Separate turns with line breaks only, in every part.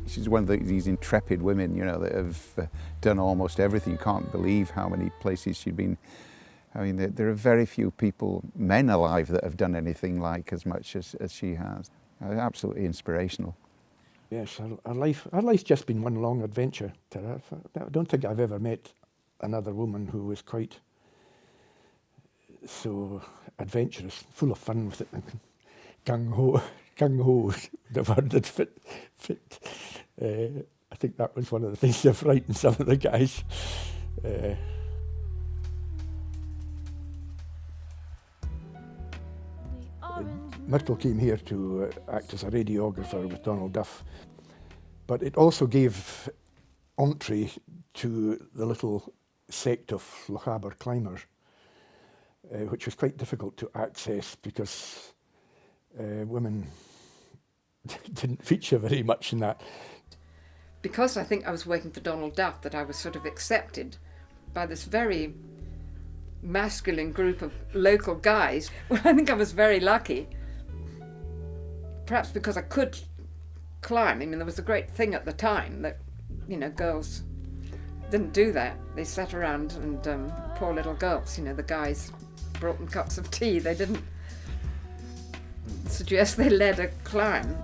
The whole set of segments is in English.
she's one of these intrepid women, you know, that have done almost everything. You can't believe how many places she'd been. I mean, there are very few people, men alive, that have done anything like as much as she has. Absolutely inspirational.
Yes, her life's just been one long adventure. I don't think I've ever met another woman who was quite so adventurous, full of fun with it. Gung-ho is the word that fit. I think that was one of the things that frightened some of the guys. Myrtle came here to act as a radiographer with Donald Duff, but it also gave entree to the little sect of Lochaber climbers, which was quite difficult to access because women didn't feature very much in that.
Because I think I was working for Donald Duff, that I was sort of accepted by this very masculine group of local guys. Well, I think I was very lucky. Perhaps because I could climb. I mean, there was a great thing at the time that, you know, girls didn't do that. They sat around and poor little girls, you know, the guys brought them cups of tea. They didn't suggest they led a climb.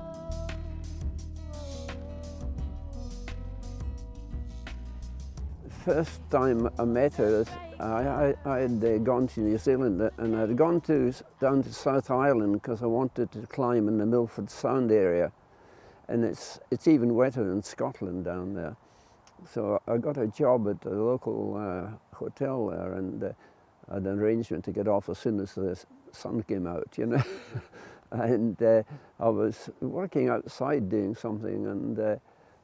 First time I met her, I had gone to New Zealand and I'd gone down to South Island because I wanted to climb in the Milford Sound area, and it's even wetter in Scotland down there. So I got a job at a local hotel there, and I had an arrangement to get off as soon as the sun came out, you know. And I was working outside doing something, and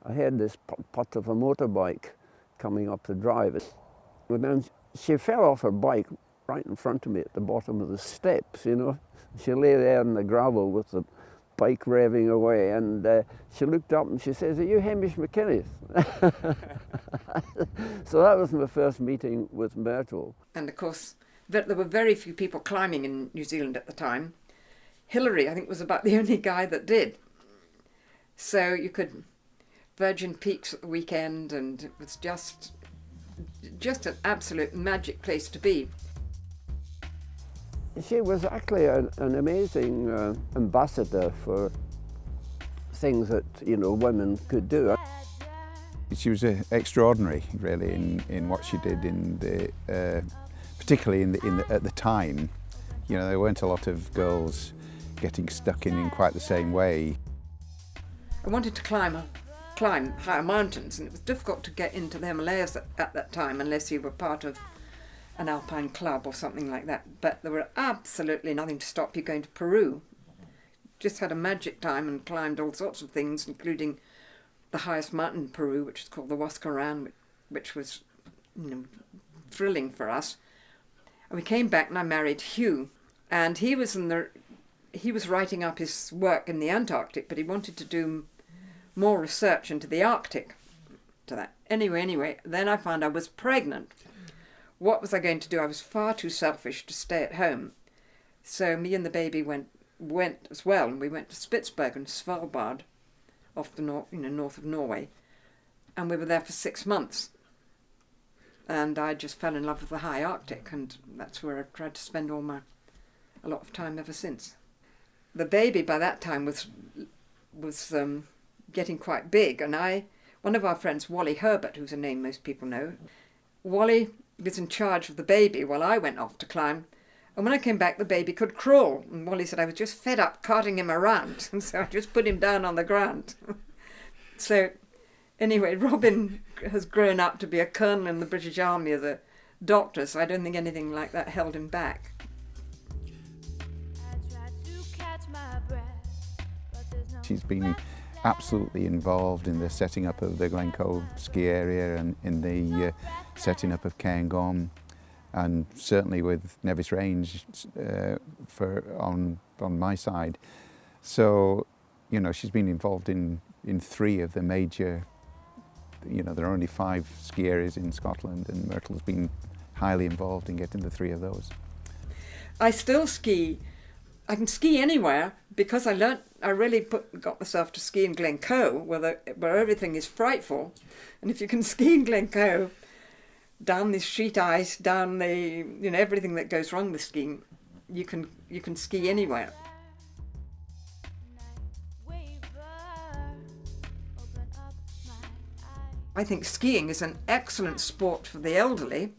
I had this putt of a motorbike coming up the drive. And then she fell off her bike right in front of me at the bottom of the steps, you know. She lay there in the gravel with the bike revving away, and she looked up and she says, "Are you Hamish McInnes?" So that was my first meeting with Myrtle.
And of course, there were very few people climbing in New Zealand at the time. Hillary, I think, was about the only guy that did. So you could Virgin Peaks at the weekend, and it was just an absolute magic place to be.
She was actually an amazing ambassador for things that, you know, women could do.
She was extraordinary, really, in what she did, particularly at the time. You know, there weren't a lot of girls getting stuck in quite the same way.
I wanted to climb higher mountains, and it was difficult to get into the Himalayas at that time unless you were part of an alpine club or something like that. But there were absolutely nothing to stop you going to Peru. Just had a magic time and climbed all sorts of things, including the highest mountain in Peru, which is called the Huascarán, which was, you know, thrilling for us. And we came back, and I married Hugh, and he was writing up his work in the Antarctic, but he wanted to do more research into the Arctic. To that. Anyway, then I found I was pregnant. What was I going to do? I was far too selfish to stay at home. So me and the baby went as well, and we went to Spitsbergen, Svalbard, off the north of Norway, and we were there for 6 months. And I just fell in love with the high Arctic, and that's where I've tried to spend a lot of time ever since. The baby by that time was getting quite big, and one of our friends, Wally Herbert, who's a name most people know, Wally was in charge of the baby while I went off to climb, and when I came back the baby could crawl, and Wally said I was just fed up carting him around, and so I just put him down on the ground. So anyway, Robin has grown up to be a colonel in the British Army as a doctor, so I don't think anything like that held him back.
She's been absolutely involved in the setting up of the Glencoe ski area and in the setting up of Cairngorm, and certainly with Nevis Range on my side. So, you know, she's been involved in 3 of the major, you know, there are only 5 ski areas in Scotland, and Myrtle's been highly involved in getting the 3 of those.
I still ski I can ski anywhere because I really got myself to ski in Glencoe, where everything is frightful. And if you can ski in Glencoe, down this sheet ice, down the, everything that goes wrong with skiing, you can ski anywhere. I think skiing is an excellent sport for the elderly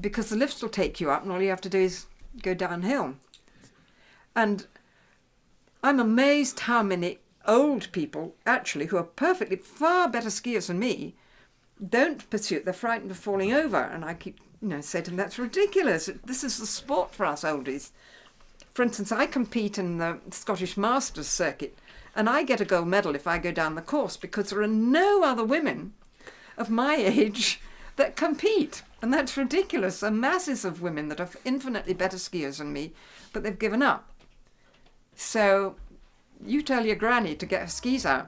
because the lifts will take you up and all you have to do is go downhill. And I'm amazed how many old people, actually, who are perfectly far better skiers than me, don't pursue it. They're frightened of falling over. And I keep, say to them, that's ridiculous. This is the sport for us oldies. For instance, I compete in the Scottish Masters circuit, and I get a gold medal if I go down the course because there are no other women of my age that compete. And that's ridiculous. There are masses of women that are infinitely better skiers than me, but they've given up. So you tell your granny to get her skis out.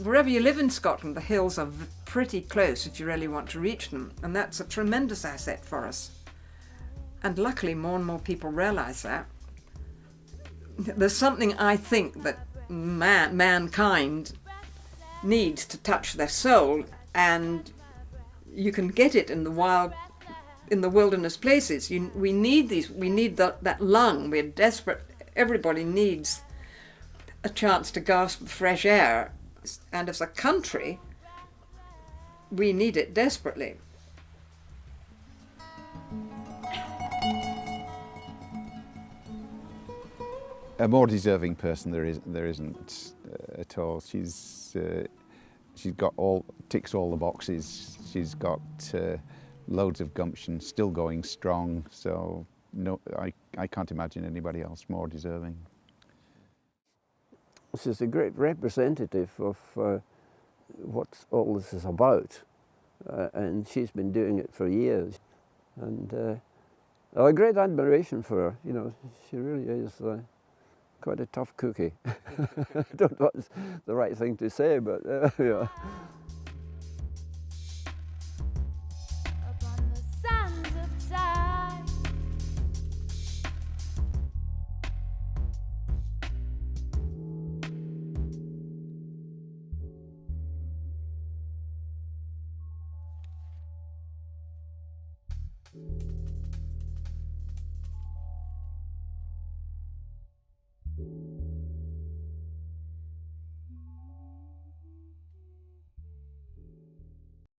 Wherever you live in Scotland, the hills are pretty close if you really want to reach them, and that's a tremendous asset for us. And luckily more and more people realise that. There's something I think that mankind needs to touch their soul, and you can get it in the wild, in the wilderness places. We need that lung. We're desperate. Everybody needs a chance to gasp fresh air, and as a country, we need it desperately.
A more deserving person there isn't at all. She's ticks all the boxes. She's got loads of gumption, still going strong. So no, I can't imagine anybody else more deserving.
She's a great representative of what all this is about, and she's been doing it for years. And a great admiration for her. She really is quite a tough cookie. I don't know what's the right thing to say, but yeah.